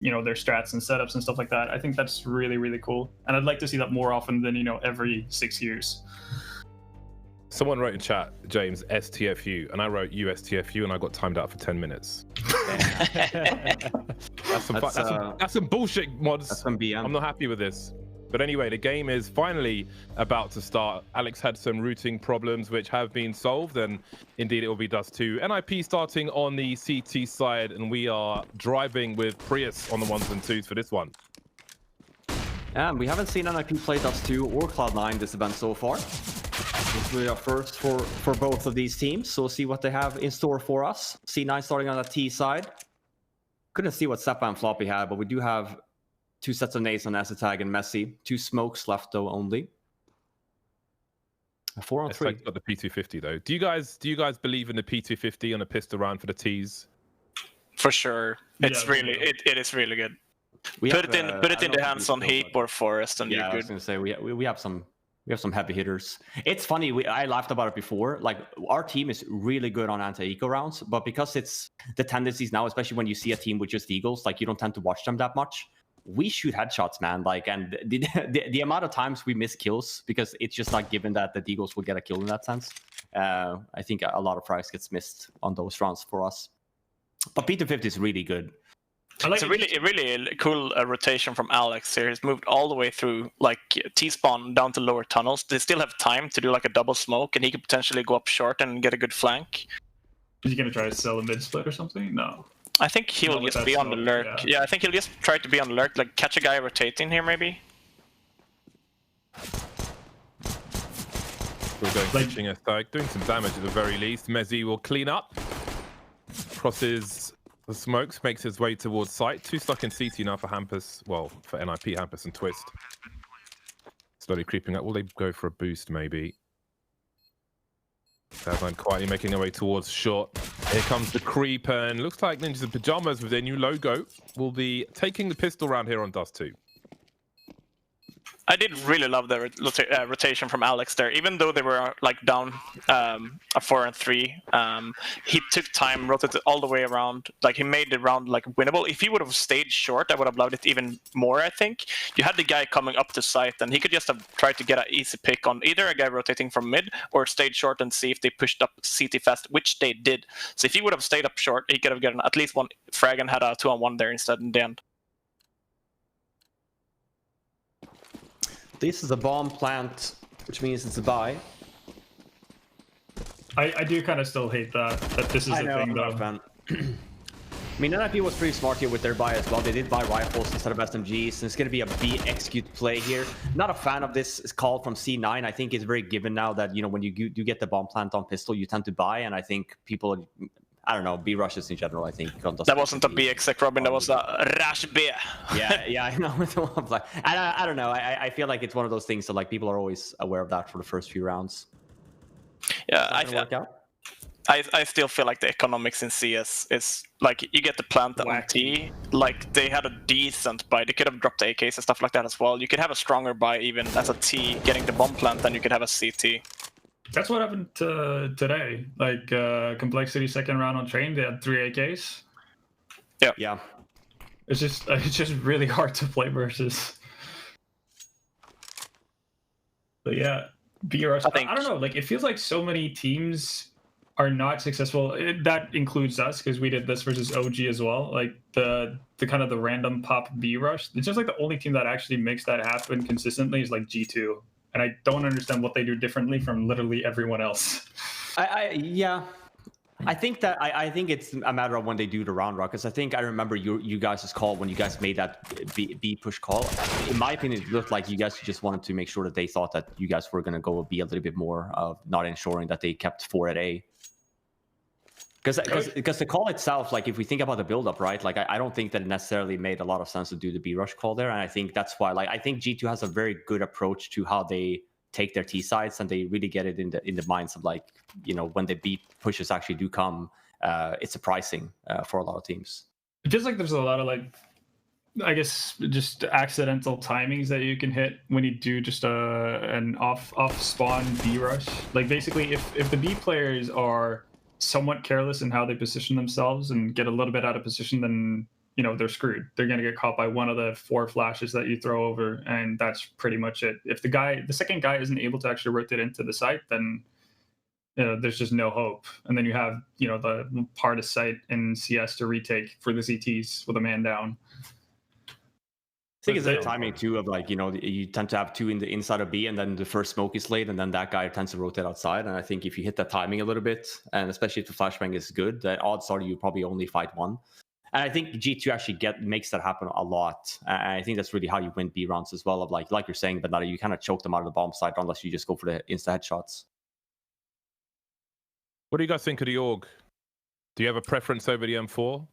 their strats and setups and stuff like that. I think that's really, really cool. And I'd like to see that more often than, every 6 years. Someone wrote in chat, James, STFU, and I wrote USTFU, and I got timed out for 10 minutes. That's some bullshit, mods. That's some BM. I'm not happy with this. But anyway, the game is finally about to start. Alex had some routing problems which have been solved, and indeed it will be Dust 2. NiP starting on the CT side, and we are driving with Prius on the 1s and 2s for this one. And we haven't seen NiP play Dust 2 or Cloud9 this event so far. This will be our first for both of these teams, so we'll see what they have in store for us. C9 starting on the T side. Couldn't see what Seppa and Floppy had, but we do have 2 sets of nades on Azatag and Messi. 2 smokes left though only. A 4-on-3. Got the P250 though. Do you guys believe in the P250 on a pistol round for the T's? For sure, it is really good. Put it in the hands on Heap or Forest, and you're good. I was gonna say we have some heavy hitters. It's funny. I laughed about it before. Like, our team is really good on anti-eco rounds, but because it's the tendencies now, especially when you see a team with just Eagles, like, you don't tend to watch them that much. We shoot headshots, man. Like, and the amount of times we miss kills because it's just not given that the Eagles will get a kill in that sense. I think a lot of prize gets missed on those rounds for us. But P250 is really good. It's a really cool rotation from Alex here. He's moved all the way through like T-spawn down to lower tunnels. They still have time to do like a double smoke, and he could potentially go up short and get a good flank. Is he gonna try to sell a mid split or something? No. I think he'll just be on the lurk. Yeah, I think he'll just try to be on the lurk, like catch a guy rotating here maybe. We're going pitching a stag, doing some damage at the very least. Mezzi will clean up. Crosses the smokes, makes his way towards site. 2 stuck in CT now for Hampus. Well, for NiP, Hampus and Twist. Slowly creeping up. Will they go for a boost maybe? Cloud9 quietly making their way towards short. Here comes the creep, and looks like Ninjas in Pyjamas with their new logo will be taking the pistol round here on Dust 2. I did really love the rotation from Alex there. Even though they were like down a 4-on-3, he took time, rotated all the way around. Like, he made the round like winnable. If he would have stayed short, I would have loved it even more, I think. You had the guy coming up to site, and he could just have tried to get an easy pick on either a guy rotating from mid or stayed short and see if they pushed up CT fast, which they did. So if he would have stayed up short, he could have gotten at least one frag and had a 2-on-1 there instead in the end. This is a bomb plant, which means it's a buy. I do kind of still hate that this is a thing, though. I mean, NiP was pretty smart here with their buy as well. They did buy rifles instead of SMGs, and it's going to be a B execute play here. Not a fan of this call from C9. I think it's very given now that, when you do get the bomb plant on pistol, you tend to buy, and I think people... I don't know, B rushes in general, I think. That wasn't a B exec, Robin, that was a rush B. yeah, I know. I don't know, I feel like it's one of those things that like people are always aware of that for the first few rounds. Yeah, I still feel like the economics in CS is like, you get the plant on T, like they had a decent buy. They could have dropped AKs and stuff like that as well. You could have a stronger buy even as a T getting the bomb plant than you could have a CT. That's what happened today. Like, Complexity second round on Train, they had 3 AKs. Yeah. It's just really hard to play versus. But yeah, BRS. I don't know. Like, it feels like so many teams are not successful. That includes us, because we did this versus OG as well. Like the kind of the random pop B rush. It's just like the only team that actually makes that happen consistently is like G2. And I don't understand what they do differently from literally everyone else. I think it's a matter of when they do the round rock. Because I remember you guys' call when you guys made that B push call. In my opinion, it looked like you guys just wanted to make sure that they thought that you guys were going to go B a little bit more, of not ensuring that they kept 4 at A. Because the call itself, like if we think about the build-up, right? Like I don't think that it necessarily made a lot of sense to do the B rush call there, and I think that's why. Like I think G2 has a very good approach to how they take their T sides, and they really get it in the minds of like, when the B pushes actually do come, it's surprising for a lot of teams. It feels like there's a lot of like, I guess, just accidental timings that you can hit when you do just an off spawn B rush. Like basically, if the B players are somewhat careless in how they position themselves and get a little bit out of position, then they're screwed. They're going to get caught by one of the 4 flashes that you throw over, and that's pretty much it. If the second guy isn't able to actually rotate into the site, then there's just no hope. And then you have the part of site in CS to retake for the CTs with a man down. I think it's the timing too of like, you tend to have 2 in the inside of B, and then the first smoke is laid, and then that guy tends to rotate outside. And I think if you hit that timing a little bit, and especially if the flashbang is good, the odds are you probably only fight 1. And I think G2 actually makes that happen a lot. And I think that's really how you win B rounds as well. Of like you're saying, but you kind of choke them out of the bomb site unless you just go for the insta headshots. What do you guys think of the org? Do you have a preference over the M4?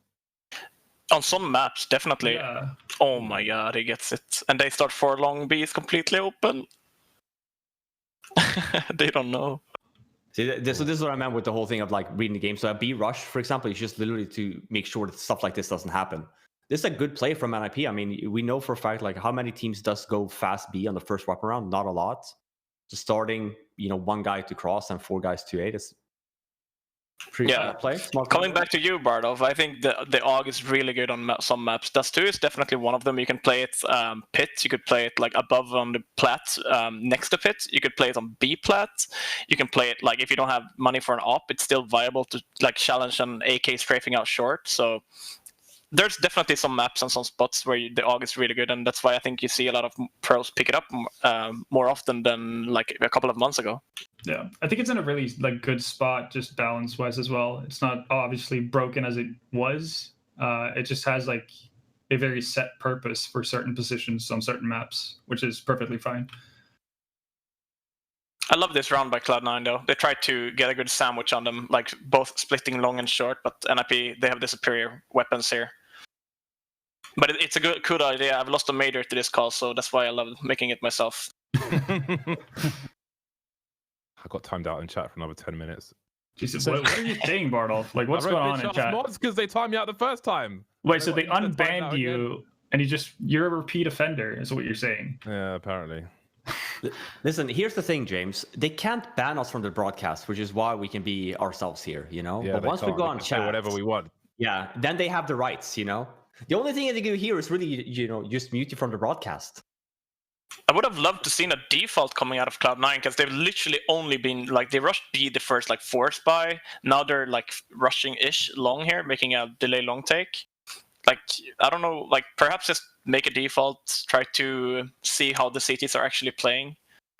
On some maps, definitely. Yeah. Oh my god, he gets it. And they start 4 long, B is completely open. They don't know. See, so this is what I meant with the whole thing of like reading the game. So a B rush, for example, is just literally to make sure that stuff like this doesn't happen. This is a good play from NiP. I mean, we know for a fact like how many teams does go fast B on the first wrap around? Not a lot. So starting, 1 guy to cross and 4 guys to 8 is pretty smart play. Coming back to you, Bardolph, I think the AUG is really good on some maps. Dust 2 is definitely one of them. You can play it pit. You could play it like above on the plat next to pit. You could play it on B plat. You can play it like if you don't have money for an op, it's still viable to like challenge an AK strafing out short. So there's definitely some maps and some spots where the AUG is really good, and that's why I think you see a lot of pros pick it up more often than like a couple of months ago. Yeah, I think it's in a really like good spot, just balance-wise as well. It's not obviously broken as it was. It just has like a very set purpose for certain positions on certain maps, which is perfectly fine. I love this round by Cloud9 though. They tried to get a good sandwich on them, like both splitting long and short, but NiP, they have the superior weapons here. But it's a good idea. I've lost a major to this call, so that's why I love making it myself. I got timed out in chat for another 10 minutes. Jesus, what are you saying, Bardolph? Like, what's going on in chat? Mods because they timed me out the first time. Wait, so they unbanned you, and you're a repeat offender, is what you're saying? Yeah, apparently. Listen, here's the thing, James. They can't ban us from the broadcast, which is why we can be ourselves here, Yeah, but once we go on chat, whatever we want. Yeah, then they have the rights, The only thing they can do here is really, just mute you from the broadcast. I would have loved to seen a default coming out of Cloud9 because they've literally only been like they rushed B the first like 4 spy. Now they're like rushing-ish long here, making a delay long take. Like I don't know, like perhaps just make a default, try to see how the CTs are actually playing.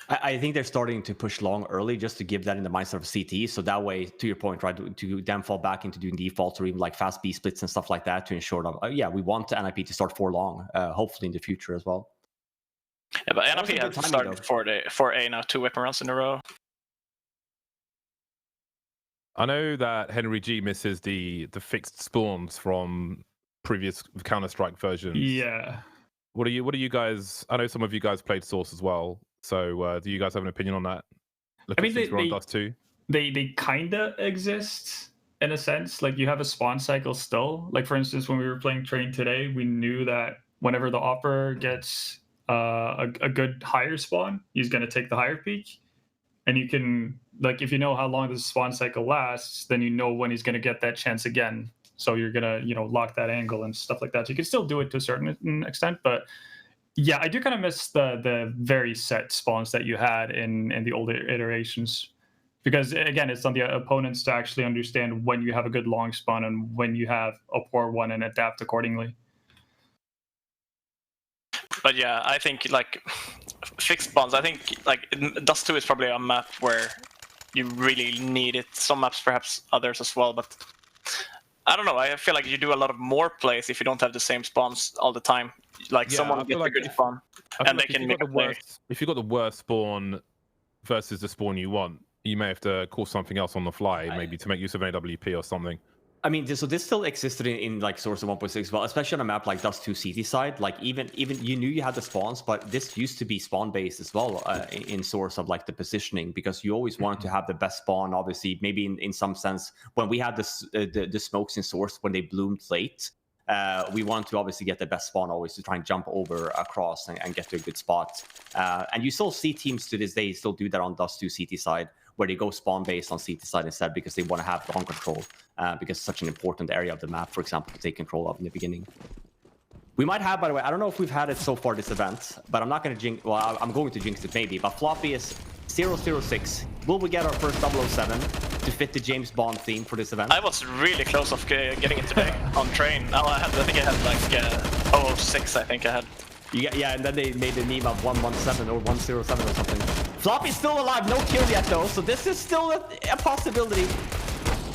I think they're starting to push long early just to give that in the mindset of CT. So that way, to your point, right, to then fall back into doing defaults or even like fast B splits and stuff like that to ensure that, we want NiP to start 4 long, hopefully in the future as well. Yeah, but NiP have started 4A now, 2 weapon rounds in a row. I know that Henry G misses the fixed spawns from previous Counter-Strike versions. Yeah. What are you guys? I know some of you guys played Source as well. So do you guys have an opinion on that? I mean, they kind of exist in a sense. Like you have a spawn cycle still. Like for instance, when we were playing Train today, we knew that whenever the Opera gets a good higher spawn, he's going to take the higher peak. And you can, like, if you know how long the spawn cycle lasts, then you know when he's going to get that chance again. So you're going to, lock that angle and stuff like that. So you can still do it to a certain extent, but yeah, I do kind of miss the very set spawns that you had in the older iterations. Because again, it's on the opponents to actually understand when you have a good long spawn and when you have a poor one and adapt accordingly. But yeah, I think like fixed spawns, I think like Dust 2 is probably a map where you really need it. Some maps, perhaps others as well, but I don't know. I feel like you do a lot of more plays if you don't have the same spawns all the time. Like someone gets a good spawn, and they can make a play. If you got the worst spawn versus the spawn you want, you may have to call something else on the fly, maybe to make use of an AWP or something. I mean, so this still existed in like Source of 1.6 as well, especially on a map like Dust 2 CT side. Like even you knew you had the spawns, but this used to be spawn based as well in Source of like the positioning, because you always wanted to have the best spawn. Obviously, maybe in some sense, when we had the smokes in Source when they bloomed late, we want to obviously get the best spawn always to try and jump over across and get to a good spot. And you still see teams to this day still do that on Dust 2 CT side, where they go spawn based on CT side instead because they want to have long control, because it's such an important area of the map, for example, to take control of in the beginning. We might have, by the way, I don't know if we've had it so far this event, but I'm not going to jinx, well, I'm going to jinx it maybe, but Floppy is 006. Will we get our first 007 to fit the James Bond theme for this event? I was really close of getting it today on train. I think I had like 006, I think I had. Yeah, and then they made the meme of 117 or 107 or something. Floppy's still alive, no kill yet though, so this is still a possibility.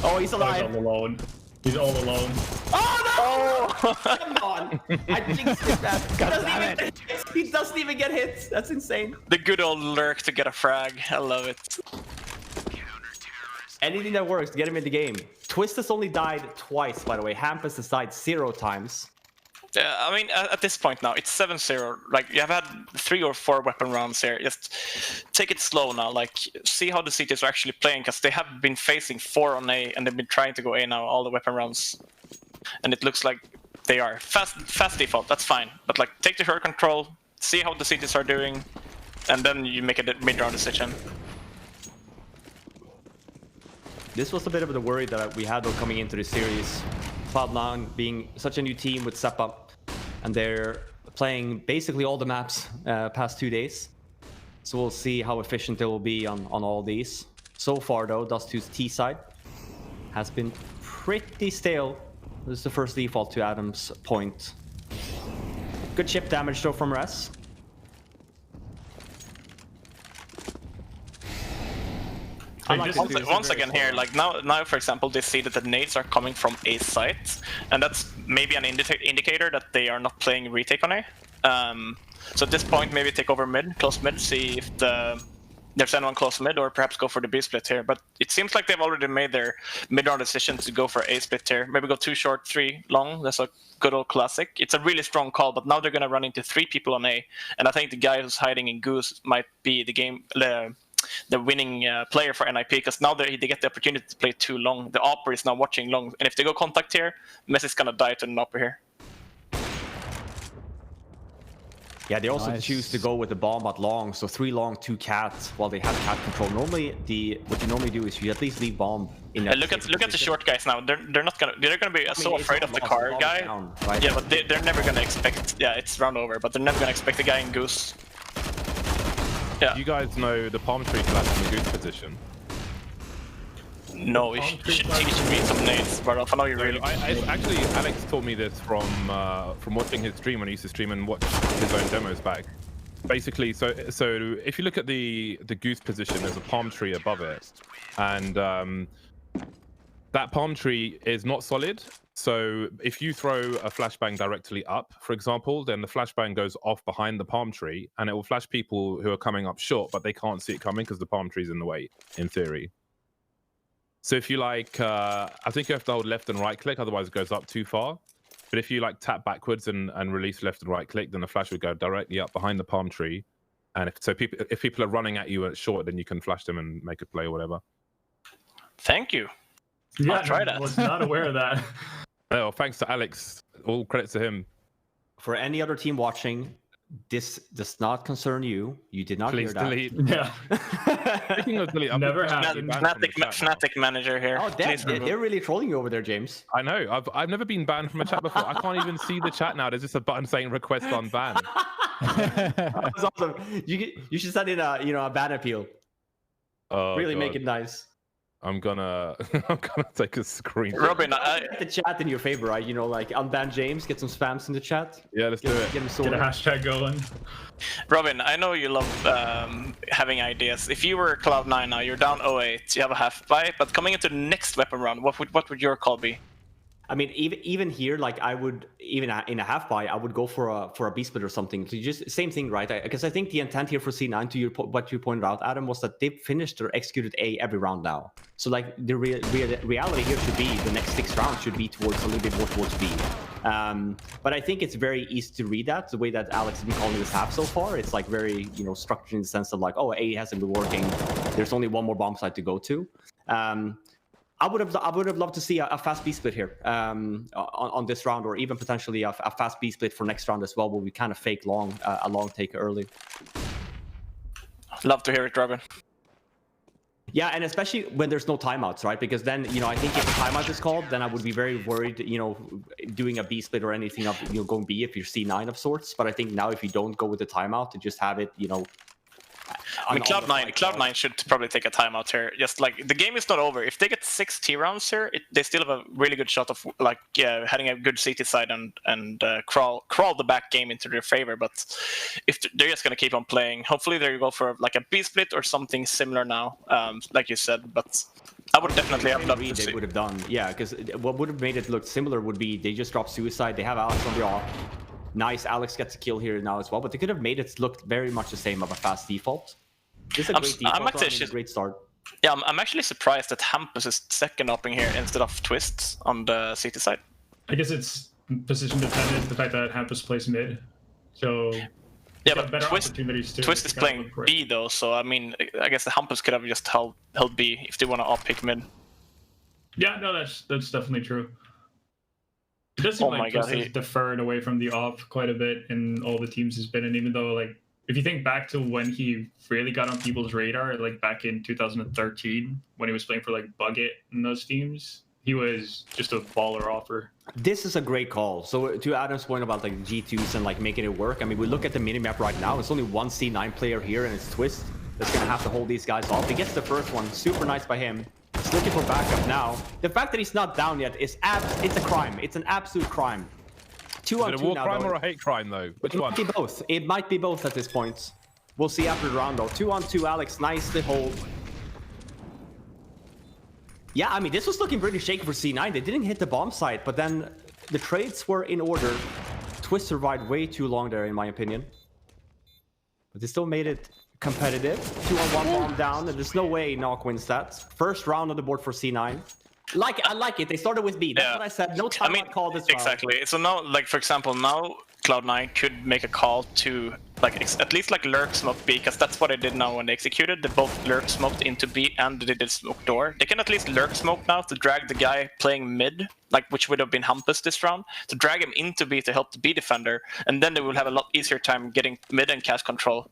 Oh, he's alive. He's all alone. He's all alone. Oh no! Oh. Come on! I jinxed it, man. He doesn't even get hits. That's insane. The good old lurk to get a frag. I love it. Anything that works, get him in the game. Twist has only died twice, by the way. Hampus has died 0 times. Yeah, I mean, at this point now, it's 7-0. Like, you have had 3 or 4 weapon rounds here. Just take it slow now. Like, see how the CTs are actually playing, because they have been facing 4 on A, and they've been trying to go A now, all the weapon rounds. And it looks like they are. Fast default, that's fine. But, like, take the herd control, see how the CTs are doing, and then you make a mid-round decision. This was a bit of the worry that we had though coming into the series. Cloud9 being such a new team with Seppa, and they're playing basically all the maps past 2 days. So we'll see how efficient they will be on all these. So far though, Dust2's T side has been pretty stale. This is the first default to Adam's point. Good chip damage though from Res. Once again here, like now for example, they see that the nades are coming from A site, and that's maybe an indicator that they are not playing retake on A. So at this point, maybe take over mid, close mid, see if there's anyone close mid, or perhaps go for the B split here. But it seems like they've already made their mid-round decision to go for A split here. Maybe go 2 short, 3 long. That's a good old classic. It's a really strong call, but now they're going to run into 3 people on A. And I think the guy who's hiding in Goose might be the winning player for NiP, because now they get the opportunity to play 2 long. The Opera is now watching long, and if they go contact here, Messi's gonna die to an Opera here. Yeah, they also choose to go with the bomb at long, so 3 long, 2 cat, while they have cat control. Normally, what you normally do is you at least leave bomb in that. Look at the short guys now. They're gonna be so afraid of the car guy. Down, right? Yeah, but they're never gonna expect. Yeah, it's round over, but they're never gonna expect the guy in Goose. Yeah. You guys know the palm tree collapse in the Goose position? No, you should read some nades, Bardolph. I know you really. Actually, Alex taught me this from watching his stream when he used to stream and watch his own demos back. Basically, so if you look at the Goose position, there's a palm tree above it, and that palm tree is not solid. So if you throw a flashbang directly up, for example, then the flashbang goes off behind the palm tree, and it will flash people who are coming up short, but they can't see it coming because the palm tree's in the way, in theory. So if you like, I think you have to hold left and right click, otherwise it goes up too far. But if you like tap backwards and release left and right click, then the flash would go directly up behind the palm tree. And if people are running at you at short, then you can flash them and make a play or whatever. Thank you. Yeah, I'll try that. I was not aware of that. Oh, thanks to Alex. All credit to him. For any other team watching, this does not concern you. You did not Please hear that. delete. Yeah. Speaking of delete, Never happened. Fnatic manager here. Oh, they're really trolling you over there, James. I know. I've never been banned from a chat before. I can't even see the chat now. There's just a button saying request unban. That's awesome. You should send in a ban appeal. Oh, really God. make it nice. I'm gonna take a screen. Robin, get the chat in your favor, right? You know, like unban James, get some spams in the chat. Yeah, let's do it. Get him Get a hashtag going. Robin, I know you love having ideas. If you were Cloud9 now, you're down 0-8, you have a half buy, but coming into the next weapon round, what would your call be? I mean, even here, like I would, even in a half buy, I would go for a B split or something. So just same thing, right? Because I think the intent here for C9, to what you pointed out, Adam, was that they've finished or executed A every round now. So like the reality here should be the next 6 rounds should be towards a little bit more towards B. But I think it's very easy to read that the way that Alex has been calling this half so far. It's like very structured in the sense of like, oh, A hasn't been working. There's only one more bomb site to go to. I would have loved to see a fast B split here on this round, or even potentially a fast B split for next round as well, where we kind of fake a long take early. Love to hear it, Robin. Yeah, and especially when there's no timeouts, right? Because then, I think if a timeout is called, then I would be very worried, doing a B split or anything of, going B if you're C9 of sorts. But I think now if you don't go with the timeout to just have it, I mean, Cloud9 should probably take a timeout here. Just like the game is not over. If they get 6 T rounds here, they still have a really good shot of having a good CT side and crawl the back game into their favor. But if they're just gonna keep on playing, hopefully they go for like a B split or something similar now, like you said. But I would definitely have loved to see. They would have done, yeah, because what would have made it look similar would be they just drop suicide. They have Alex on the off. Nice, Alex gets a kill here now as well, but they could have made it look very much the same of a fast default. This is a great default, a great start. Yeah, I'm actually surprised that Hampus is second upping here instead of Twists on the CT side. I guess it's position dependent, the fact that Hampus plays mid. So yeah, but Twist is playing B though, so I mean, I guess the Hampus could have just held B if they want to up pick mid. Yeah, no, that's definitely true. It does seem like Twist has deferred away from the op quite a bit in all the teams he's been in, even though like if you think back to when he really got on people's radar, like back in 2013, when he was playing for like Bucket in those teams, he was just a baller offer. This is a great call. So to Adam's point about like G2s and like making it work, I mean, we look at the minimap right now, it's only one C9 player here and it's Twist that's gonna have to hold these guys off. He gets the first one, super nice by him. He's looking for backup now. The fact that he's not down yet is it's a crime. It's an absolute crime. 2 on 2 now. Is it a war crime or a hate crime though? Which one? It might be both. It might be both at this point. We'll see after the round though. 2 on 2, Alex, nicely hold. Yeah, I mean, this was looking pretty shaky for C9. They didn't hit the bomb site, but then the trades were in order. Twist survived way too long there, in my opinion. But they still made it competitive. 2 on 1 bomb down, and there's no way Knock wins that. First round on the board for C9. I like it. They started with B. That's what I said. No time call this round. Exactly. So now, like for example, now Cloud9 could make a call to like at least like lurk smoke B, because that's what they did now when they executed. They both lurk smoked into B and they did smoke door. They can at least lurk smoke now to drag the guy playing mid, like which would have been Hampus this round, to drag him into B to help the B defender, and then they will have a lot easier time getting mid and cast control.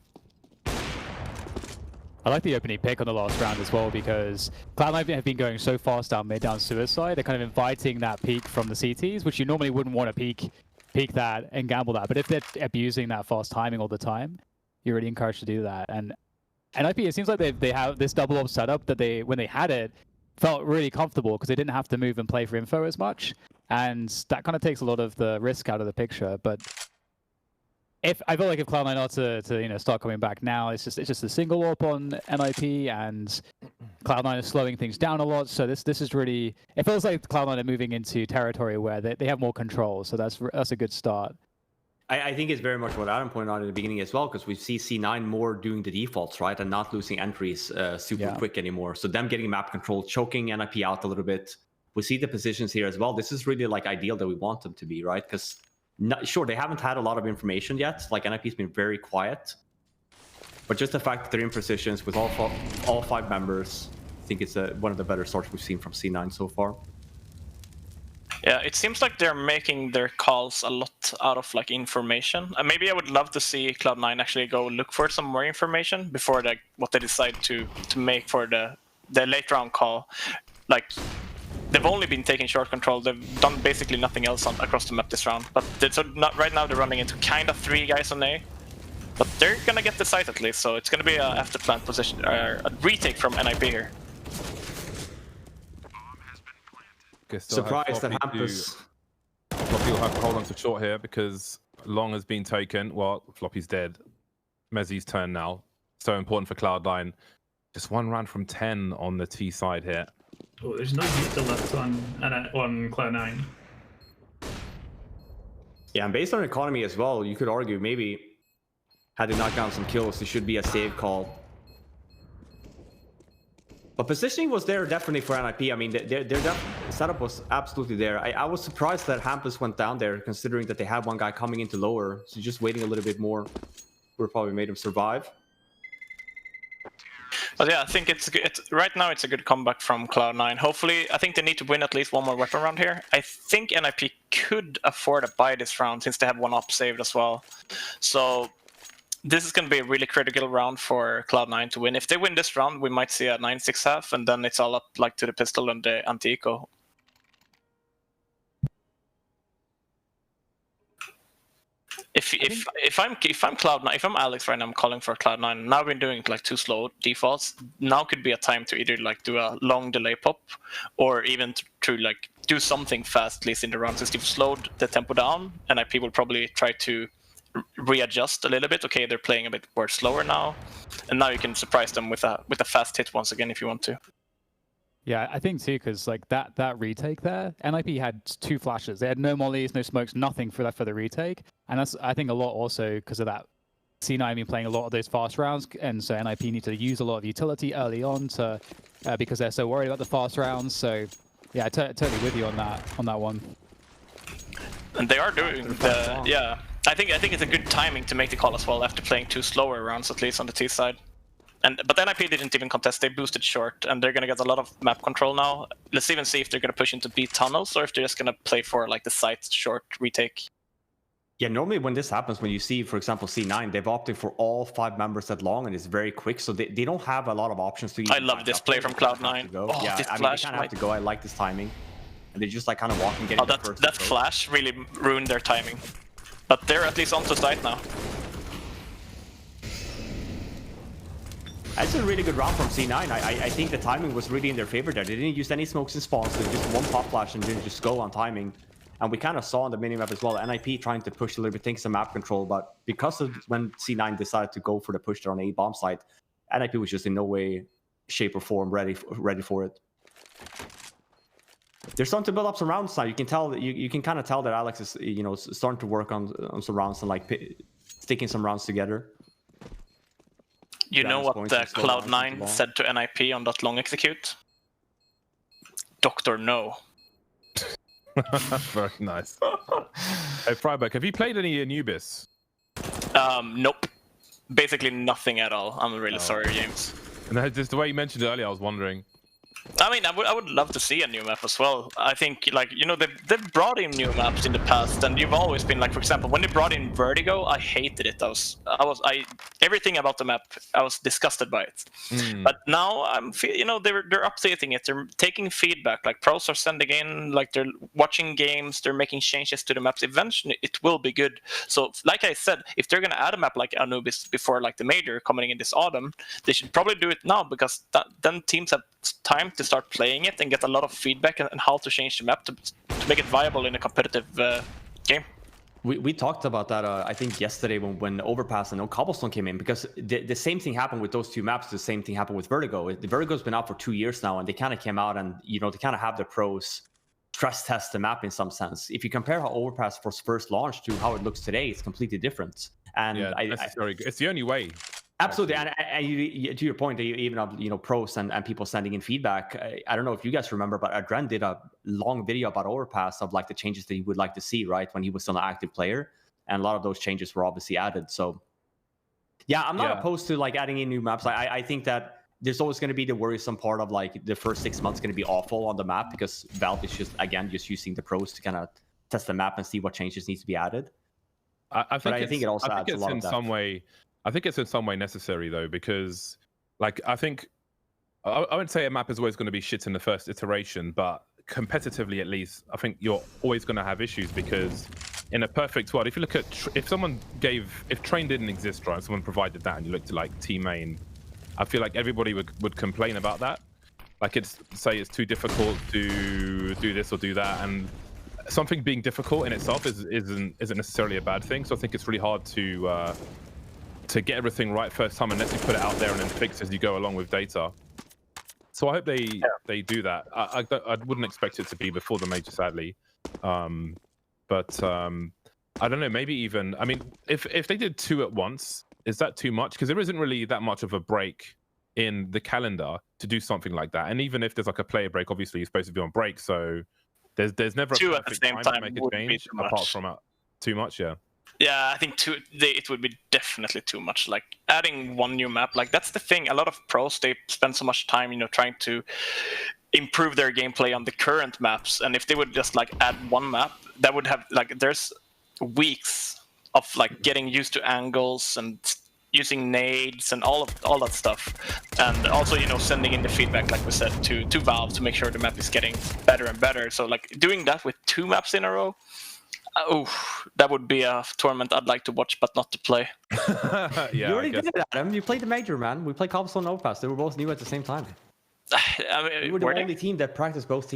I like the opening pick on the last round as well, because Cloud9 have been going so fast down mid, down suicide. They're kind of inviting that peek from the CTs, which you normally wouldn't want to peek that and gamble that. But if they're abusing that fast timing all the time, you're really encouraged to do that. And NiP, it seems like they have this double op setup that when they had it, felt really comfortable because they didn't have to move and play for info as much. And that kind of takes a lot of the risk out of the picture. But I feel like if Cloud9 are to start coming back now, it's just a single AWP on NiP, and Cloud9 is slowing things down a lot. So this is really, it feels like Cloud9 are moving into territory where they have more control. So that's a good start. I think it's very much what Adam pointed out in the beginning as well, because we see C9 more doing the defaults, right, and not losing entries super quick anymore. So them getting map control, choking NiP out a little bit. We see the positions here as well. This is really like ideal that we want them to be, right? Because sure, they haven't had a lot of information yet. Like NiP's been very quiet, but just the fact that they're in positions with all 5 members, I think it's one of the better starts we've seen from C9 so far. Yeah, it seems like they're making their calls a lot out of like information. Maybe I would love to see Cloud9 actually go look for some more information before what they decide to make for the late round call. Like, they've only been taking short control. They've done basically nothing else across the map this round. But right now they're running into kind of 3 guys on A. But they're gonna get the site at least, so it's gonna be a after plant position, a retake from NiP here. Surprised that Hampus. Floppy will have to hold on to short here because Long has been taken. Well, Floppy's dead. Mezzi's turn now. So important for Cloud9. Just 1 round from 10 on the T side here. Oh, there's no Vita left on Cloud9. Yeah, and based on economy as well, you could argue maybe had they knocked down some kills, there should be a save call. But positioning was there definitely for NiP. I mean, their setup was absolutely there. I was surprised that Hampus went down there, considering that they had 1 guy coming into lower. So just waiting a little bit more would have probably made him survive. But yeah, I think right now it's a good comeback from Cloud9. Hopefully, I think they need to win at least 1 more weapon round here. I think NiP could afford a buy this round since they have 1 op saved as well. So this is going to be a really critical round for Cloud9 to win. If they win this round, we might see a 9-6 half, and then it's all up like to the pistol and the anti-eco. If I'm Cloud9, if I'm Alex right now, I'm calling for Cloud9. Now we're doing like 2 slow defaults. Now could be a time to either like do a long delay pop, or even to like do something fast, at least in the round. Since they've slowed the tempo down, and NiP will probably try to readjust a little bit. Okay, they're playing a bit more slower now, and now you can surprise them with a fast hit once again if you want to. Yeah, I think too, because like that retake there, NiP had 2 flashes. They had no mollies, no smokes, nothing for the retake, and that's I think a lot also because of that. C9 been playing a lot of those fast rounds, and so NiP need to use a lot of utility early on to because they're so worried about the fast rounds. So yeah, totally with you on that one. And they are doing the yeah. I think it's a good timing to make the call as well after playing 2 slower rounds at least on the T side. But NiP didn't even contest, they boosted short, and they're going to get a lot of map control now. Let's even see if they're going to push into B tunnels, or if they're just going to play for like the site short retake. Yeah, normally when this happens, when you see, for example, C9, they've opted for all 5 members at long, and it's very quick, so they don't have a lot of options to use. I love this play from Cloud9. Oh, yeah, I mean, they kind of have to go. I like this timing. And they just like kind of walk and get the first. That flash really ruined their timing. But they're at least onto site now. That's a really good round from C9. I think the timing was really in their favor there. They didn't use any smokes and spawns, so just 1 pop flash and didn't just go on timing. And we kind of saw on the minimap as well, NiP trying to push a little bit, think some map control, but because of when C9 decided to go for the push there on A bomb site, NiP was just in no way, shape, or form ready for it. They're starting to build up some rounds now. You can tell that you can kind of tell that Alex is starting to work on some rounds and like sticking some rounds together. You know what Cloud9 said to NiP on that long execute? Dr. No. Very nice. Hey, Freiberg, have you played any Anubis? Nope. Basically nothing at all. I'm really sorry, James. And just the way you mentioned it earlier, I was wondering. I mean, I would love to see a new map as well. I think, like, they've brought in new maps in the past, and you've always been like, for example, when they brought in Vertigo, I hated it. Everything about the map, I was disgusted by it. But now they're updating it. They're taking feedback. Like, pros are sending in, like, they're watching games, they're making changes to the maps. Eventually, it will be good. So, like I said, if they're gonna add a map like Anubis before like the major coming in this autumn, they should probably do it now, because then teams have time to start playing it and get a lot of feedback and how to change the map to make it viable in a competitive game. We talked about that I think yesterday when Overpass and Cobblestone came in, because the same thing happened with those 2 maps. The same thing happened with Vertigo. The Vertigo's been out for 2 years now, and they kind of came out and they kind of have the pros stress test the map in some sense. If you compare how Overpass was first launched to how it looks today, it's completely different. And yeah, it's the only way. Absolutely, and to your point, even have pros and people sending in feedback. I don't know if you guys remember, but Adren did a long video about Overpass of like the changes that he would like to see, right, when he was still an active player, and a lot of those changes were obviously added. So, yeah, I'm not opposed to like adding in new maps. I think that there's always going to be the worrisome part of like the first 6 months going to be awful on the map, because Valve is just using the pros to kind of test the map and see what changes need to be added. I think it also adds a lot of depth. I think it's in some way necessary though, because like I would say a map is always going to be shit in the first iteration, but competitively at least, I think you're always going to have issues, because in a perfect world, if you look at if Train didn't exist, right, someone provided that and you looked at like Team Main, I feel like everybody would complain about that. Like it's too difficult to do this or do that, and something being difficult in itself isn't necessarily a bad thing. So I think it's really hard to get everything right first time, unless you put it out there and then fix as you go along with data. So I hope they do that. I wouldn't expect it to be before the major, sadly. But I don't know, maybe even, I mean, if they did 2 at once, is that too much? Because there isn't really that much of a break in the calendar to do something like that. And even if there's like a player break, obviously you're supposed to be on break, so there's never a 2 at the same time to make a change apart from too much, yeah. Yeah, I think it would be definitely too much. Like adding 1 new map, like that's the thing. A lot of pros, they spend so much time, trying to improve their gameplay on the current maps. And if they would just like add 1 map, that would have like there's weeks of like getting used to angles and using nades and all that stuff, and also sending in the feedback, like we said, to Valve to make sure the map is getting better and better. So like doing that with 2 maps in a row, that would be a tournament I'd like to watch but not to play. Yeah, You already did it, Adam. You played the major, man. We played Cobblestone and Overpass. They were both new at the same time. I mean, We were the only team that practiced both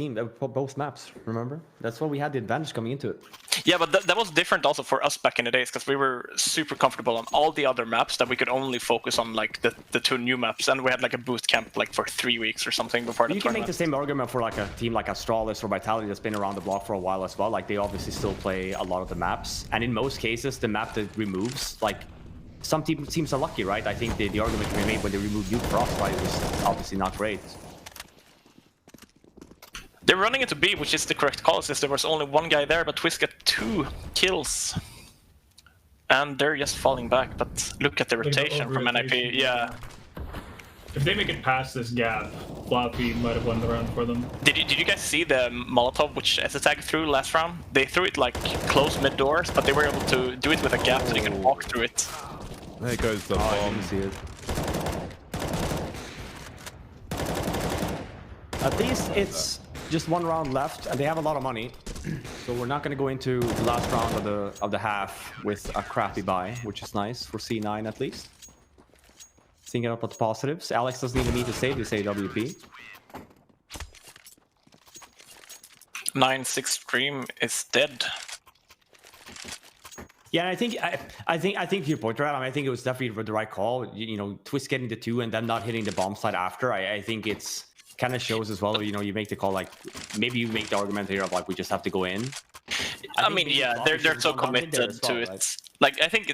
maps. Remember? That's why we had the advantage coming into it. Yeah, but that was different also for us back in the days, because we were super comfortable on all the other maps that we could only focus on like the 2 new maps, and we had like a boot camp like for 3 weeks or something before the You can make the same argument for like a team like Astralis or Vitality that's been around the block for a while as well. Like they obviously still play a lot of the maps, and in most cases, the map that removes, like some teams are lucky, right? I think the argument can be made when they remove Nuke Frostbite was obviously not great. They're running into B, which is the correct call, since there was only 1 guy there, but Twist got 2 kills. And they're just falling back, but look at the rotation from NiP. Yeah. If they make it past this gap, Floppy might have won the round for them. Did you guys see the Molotov which S-Attack threw last round? They threw it like close mid-doors, but they were able to do it with a gap so they could walk through it. There goes the I bomb. didn't see it. At least it's just 1 round left, and they have a lot of money. So we're not going to go into the last round of the half with a crappy buy, which is nice for C9 at least. Seeing it up with the positives. Alex doesn't even need to save this AWP. 9-6 Stream is dead. Yeah, I think your point, right? I mean, I think it was definitely the right call. Twist getting the 2 and then not hitting the bomb side after. I think it's kind of shows as well. You make the call, like maybe you make the argument here of like we just have to go in. I mean, yeah, they're so committed to it. Right? Like I think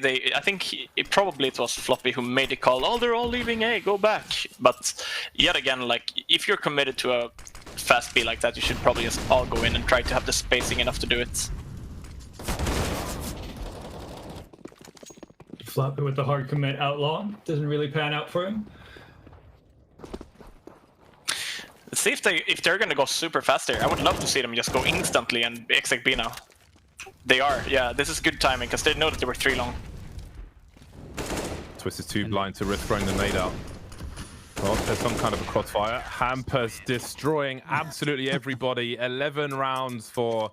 it was Floppy who made the call. Oh, they're all leaving A, go back. But yet again, like if you're committed to a fast B like that, you should probably just all go in and try to have the spacing enough to do it. Floppy with the hard commit outlaw doesn't really pan out for him. Let's see if they're gonna go super fast there. I would love to see them just go instantly and exec B now. They are, yeah. This is good timing because they know that they were 3 long. Twist is too blind to risk throwing the nade out. Well, there's some kind of a crossfire. Hampus destroying absolutely everybody. 11 rounds for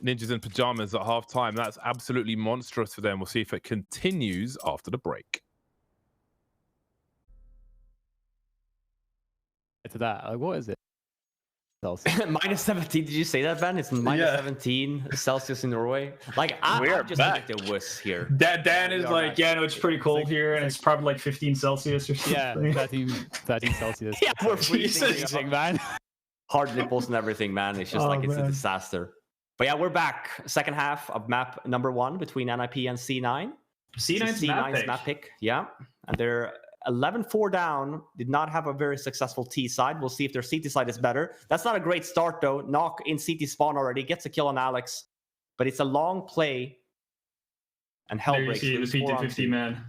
Ninjas in Pyjamas at half-time. That's absolutely monstrous for them. We'll see if it continues after the break. To that, like, what is it? Minus 17. Did you say that, Ben? It's minus 17 Celsius in Norway. Like I'm just back. Like the wuss here. Dan is like, yeah, no, it's pretty cold here, and it's probably like 15 Celsius or something. Yeah, 13 Celsius. Yeah, we're freezing, man. Hard nipples and everything, man. It's just it's a disaster. But yeah, we're back. Second half of map number 1 between NiP and C9. C9's map pick. Yeah, and they're 11-4 down, did not have a very successful T side. We'll see if their CT side is better. That's not a great start, though. Knock in CT spawn already. Gets a kill on Alex. But it's a long play. And hell breaks. There you see the P250, man.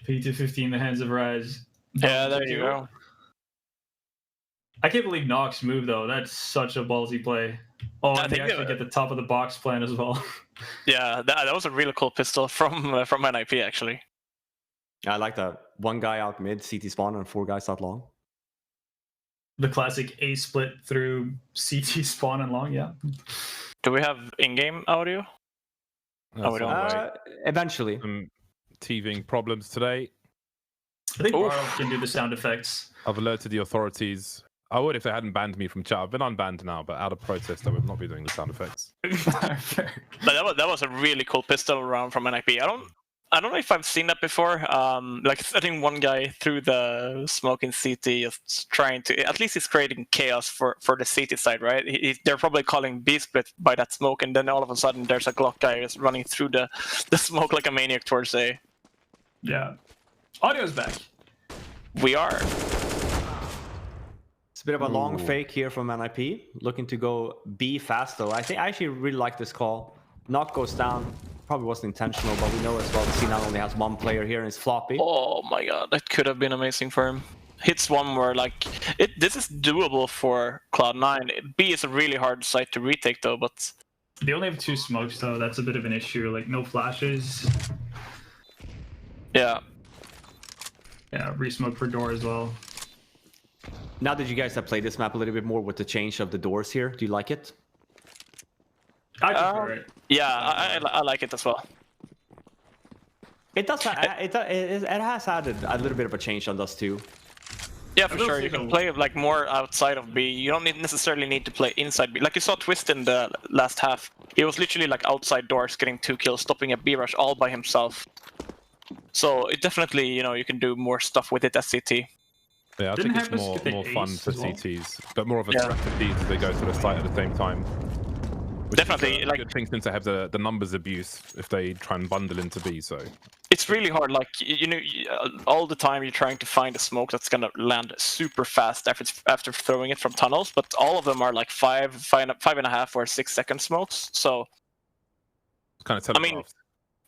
P250 in the hands of Rise. Yeah, there you go. I can't believe Nox moved, though. That's such a ballsy play. Oh, and they actually get the top of the box plan as well. Yeah, that was a really cool pistol from NiP, actually. I like that. 1 guy out mid, CT spawn, and 4 guys out long. The classic A split through CT spawn and long, yeah. Do we have in-game audio? We don't. Eventually. Some teething problems today. I think Bardolph can do the sound effects. I've alerted the authorities. I would if they hadn't banned me from chat. I've been unbanned now, but out of protest, I will not be doing the sound effects. But that was a really cool pistol round from NiP. I don't know if I've seen that before. Like setting 1 guy through the smoke in CT, just trying to. At least he's creating chaos for the CT side, right? They're probably calling B split by that smoke, and then all of a sudden there's a Glock guy just running through the smoke like a maniac towards A. Yeah. Audio's back. We are. It's a bit of a long fake here from NiP. Looking to go B fast, though. I actually really like this call. Knock goes down. Probably wasn't intentional, but we know as well the C9 only has 1 player here, and it's Floppy. Oh my god, that could have been amazing for him. Hits 1 where like this is doable for Cloud9. B is a really hard site to retake though, but they only have 2 smokes though. That's a bit of an issue. Like no flashes. Yeah. Yeah, re-smoke for door as well. Now that you guys have played this map a little bit more with the change of the doors here, do you like it? I prefer it. Yeah, I like it as well. It does. It has added a little bit of a change on us too. Yeah, for sure. You can play like more outside of B. You don't necessarily need to play inside B. Like you saw Twist in the last half. He was literally like outside doors, getting 2 kills, stopping a B rush all by himself. So it definitely, you can do more stuff with it as CT. Yeah, I think it's more fun for CTs, but more of a threat to Ds as they go to the site at the same time. Definitely, like good thing since they have the numbers abuse if they try and bundle into B. So it's really hard. Like all the time you're trying to find a smoke that's gonna land super fast after throwing it from tunnels, but all of them are like 5.5 or 6 second smokes. So it's kind of telegraphed. I mean,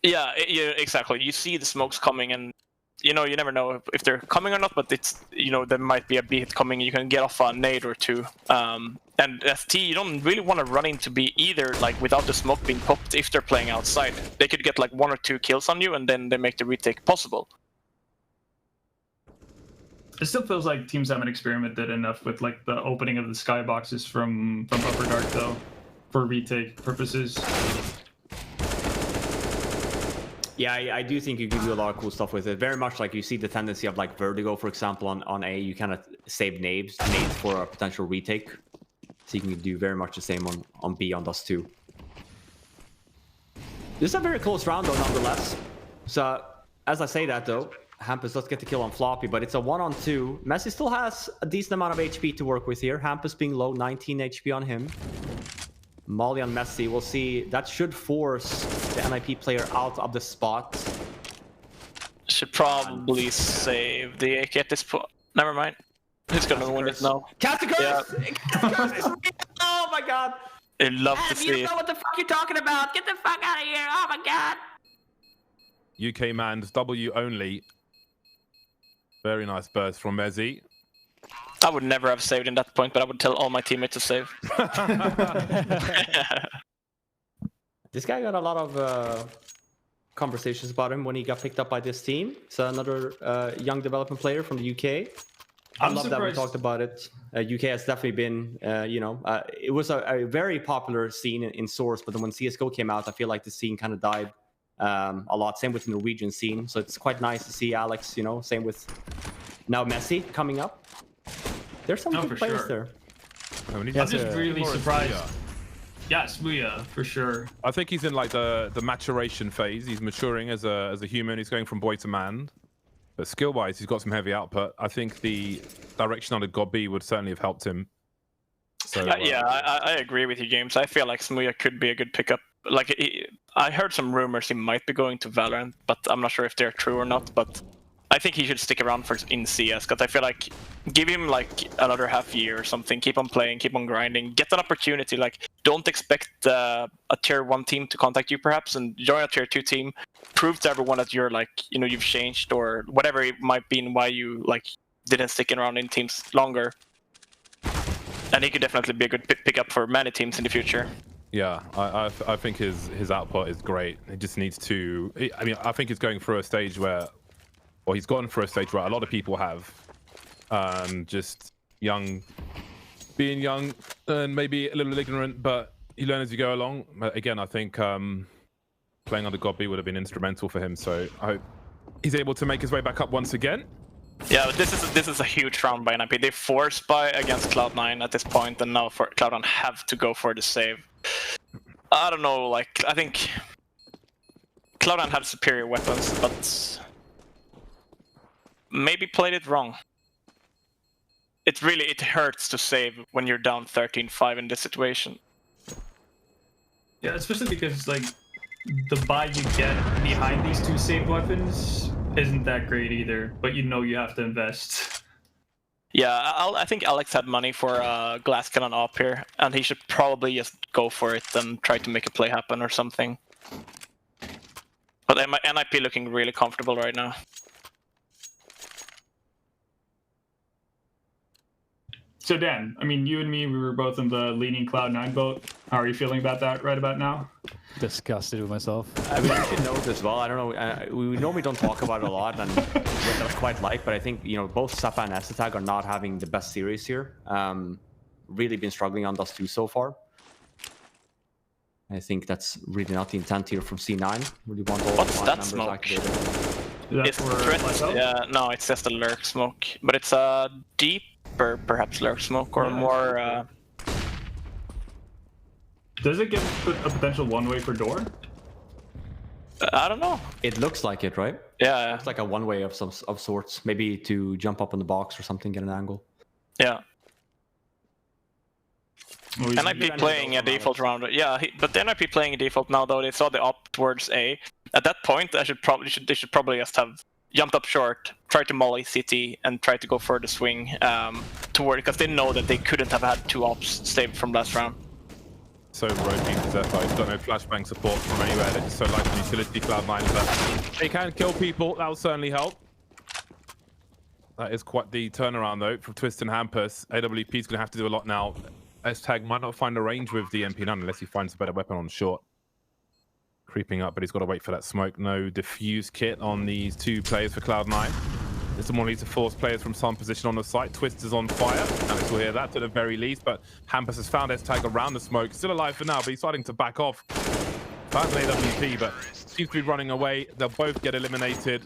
yeah, exactly. You see the smokes coming, and you never know if they're coming or not. But it's there might be a B hit coming. You can get off a nade or two. And as T, you don't really want to run into B either, like without the smoke being popped. If they're playing outside, they could get like 1 or 2 kills on you, and then they make the retake possible. It still feels like teams haven't experimented enough with like the opening of the skyboxes from Upper Dark though, for retake purposes. Yeah, I do think you can do a lot of cool stuff with it. Very much like you see the tendency of like Vertigo, for example, on A. You kind of save nades for a potential retake. So you can do very much the same on B on Dust 2. This is a very close round though, nonetheless. So as I say that though, Hampus does get the kill on Floppy, but it's a 1-on-2. Messi still has a decent amount of HP to work with here. Hampus being low, 19 HP on him. Molly on Messi, we'll see. That should force the NiP player out of the spot. Should probably save the AK at this point. Never mind. Who's gonna win it now? Cast the curse! Yeah. Oh my god! I'd love to see you it. don't know what the fuck you're talking about! Get the fuck out of here! Oh my god! UK Man's W only. Very nice burst from Messi. I would never have saved in that point, but I would tell all my teammates to save. This guy got a lot of conversations about him when he got picked up by this team. So another young development player from the UK. I love that we talked about it. UK has definitely been, it was a very popular scene in Source, but then when CSGO came out, I feel like the scene kind of died a lot. Same with the Norwegian scene. So it's quite nice to see Alex, same with now Messi coming up. There's some good players there. I'm just really surprised. Yeah, Smooya, for sure. I think he's in like the maturation phase. He's maturing as a human. He's going from boy to man. But skill-wise, he's got some heavy output. I think the direction on the God B would certainly have helped him. So, yeah, I agree with you, James. I feel like Smooya could be a good pickup. Like, I heard some rumors he might be going to Valorant, but I'm not sure if they're true or not. But I think he should stick around in CS, because I feel like give him like another half year or something. Keep on playing, keep on grinding, get an opportunity. Like, don't expect a tier 1 team to contact you perhaps, and join a tier 2 team. Prove to everyone that you're like, you've changed or whatever it might be, and why you like didn't stick around in teams longer. And he could definitely be a good pickup for many teams in the future. Yeah, I think his output is great. He just needs to. I mean, I think he's going through a stage where. Well, he's gone for a stage where a lot of people have, just being young and maybe a little ignorant, but you learn as you go along. But again, I think playing under God B would have been instrumental for him. So I hope he's able to make his way back up once again. Yeah, but this is a huge round by NiP. They forced by against Cloud9 at this point, and now for Cloud9 have to go for the save. I don't know, like I think Cloud9 have superior weapons, but maybe played it wrong. It hurts to save when you're down 13-5 in this situation. Yeah, especially because like the buy you get behind these 2 saved weapons isn't that great either, but you have to invest. Yeah, I think Alex had money for glass cannon up here, and he should probably just go for it and try to make a play happen or something. But NiP looking really comfortable right now. So Dan, I mean, you and me, we were both in the leaning Cloud9 boat. How are you feeling about that right about now? disgusted with myself. I mean, you should know this as well. I don't know. We normally don't talk about it a lot, and what I quite like. But I think both Zappa and S-Tag are not having the best series here. Really been struggling on Dust 2 so far. I think that's really not the intent here from C9. Really want all What's the that members smoke? activated. It's threat. Yeah, no, it's just a lurk smoke, but it's a deeper, perhaps lurk smoke or more. Does it give a potential one-way for door? I don't know. It looks like it, right? Yeah, It's like a one-way of sorts. Maybe to jump up in the box or something, get an angle. yeah. Or NiP playing a default round. Yeah, but NiP playing a default now though. They saw the op towards A. At that point, they should probably just have jumped up short, tried to molly CT, and tried to go for the swing toward, because they know that they couldn't have had 2 ops saved from last round. So ropey to Zephyr. He's got no flashbang support from anywhere. They're just so like utility Cloud9, but they can kill people. That will certainly help. That is quite the turnaround though from Twist and Hampus. AWP is going to have to do a lot now. S-Tag might not find a range with the MP9 unless he finds a better weapon on short. Creeping up, but he's got to wait for that smoke. No diffuse kit on these 2 players for Cloud9. This will need to force players from some position on the site. Twist is on fire. Alex will hear that at the very least, but Hampus has found S-Tag around the smoke. Still alive for now, but he's starting to back off. Found an AWP, but seems to be running away. They'll both get eliminated.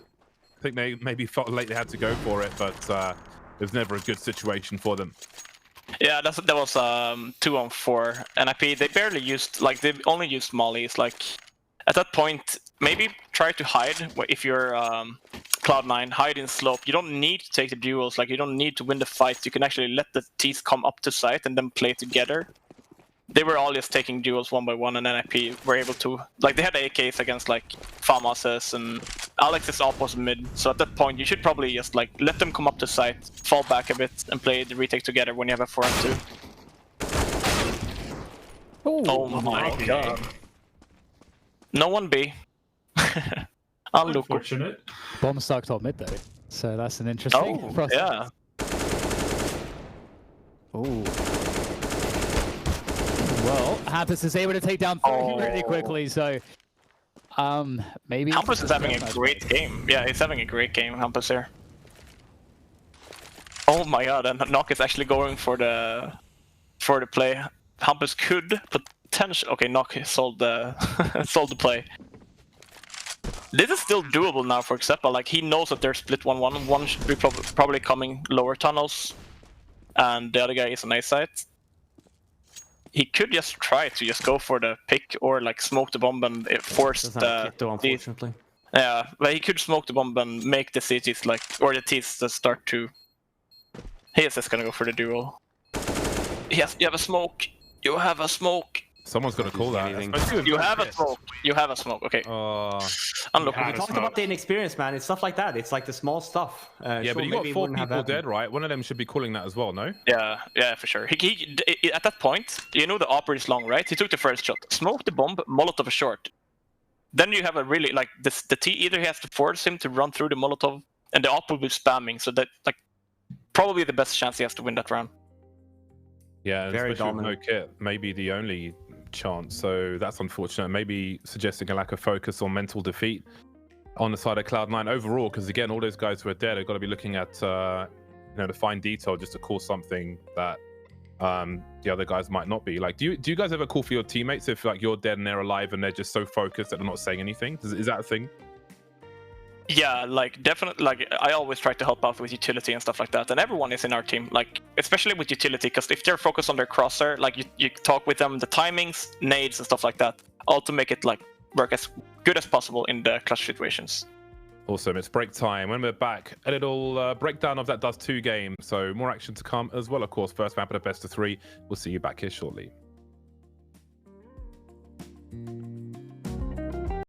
I think they maybe felt late they had to go for it, but it was never a good situation for them. Yeah, that was 2-on-4 NiP. They barely used, like, they only used mollies. Like, at that point, maybe try to hide if you're Cloud9. Hide in slope. You don't need to take the duels. Like, you don't need to win the fight. You can actually let the T's come up to site and then play together. They were all just taking duels one by one, and NiP were able to, like, they had AKs against like Pyjamas and Alex's op was mid. So at that point, you should probably just like let them come up to site, fall back a bit, and play the retake together when you have a 4-on-2. Oh my god! No one B. Unfortunate. Bomb stuck top mid though, so that's an interesting process. Yeah. Ooh. Well, Hampus is able to take down 3 really quickly, so maybe Hampus is having a great game. Yeah, he's having a great game, Hampus here. Oh my god, and Knock is actually going for the play. Hampus could potentially. Okay, Knock sold the sold the play. This is still doable now for Xepa. Like, he knows that they're split 1-1. One should be probably coming lower tunnels, and the other guy is on A site. He could just try to just go for the pick or like smoke the bomb and force the. Though, unfortunately. Yeah, but he could smoke the bomb and make the CTs like, or the T's to start to. He is just gonna go for the duel. Yes, you have a smoke. You have a smoke. Someone's got to call that. You have a smoke. You have a smoke. Okay. Unlucky. We talked about the inexperience, man. It's stuff like that. It's like the small stuff. Yeah, sure, but you got 4 people dead, right? One of them should be calling that as well, no? Yeah, yeah, for sure. He at that point, you know the opera is long, right? He took the first shot, smoked the bomb, Molotov short. Then you have a really like this. The T either he has to force him to run through the Molotov, and the op will be spamming. So that like probably the best chance he has to win that round. Yeah, very especially dominant. with no kit, maybe the only chance. So that's unfortunate. Maybe suggesting a lack of focus or mental defeat on the side of Cloud9 overall. Because again, all those guys who are dead have got to be looking at the fine detail just to call something that the other guys might not be. Like, do you guys ever call for your teammates if like you're dead and they're alive and they're just so focused that they're not saying anything? Is that a thing? Yeah, like definitely. Like I always try to help out with utility and stuff like that, and everyone is in our team. Like especially with utility, because if they're focused on their crosshair, like you talk with them, the timings, nades, and stuff like that, all to make it like work as good as possible in the clutch situations. Awesome. It's break time. When we're back, a little breakdown of that Dust 2 game. So more action to come as well, of course. First map at a best of 3. We'll see you back here shortly.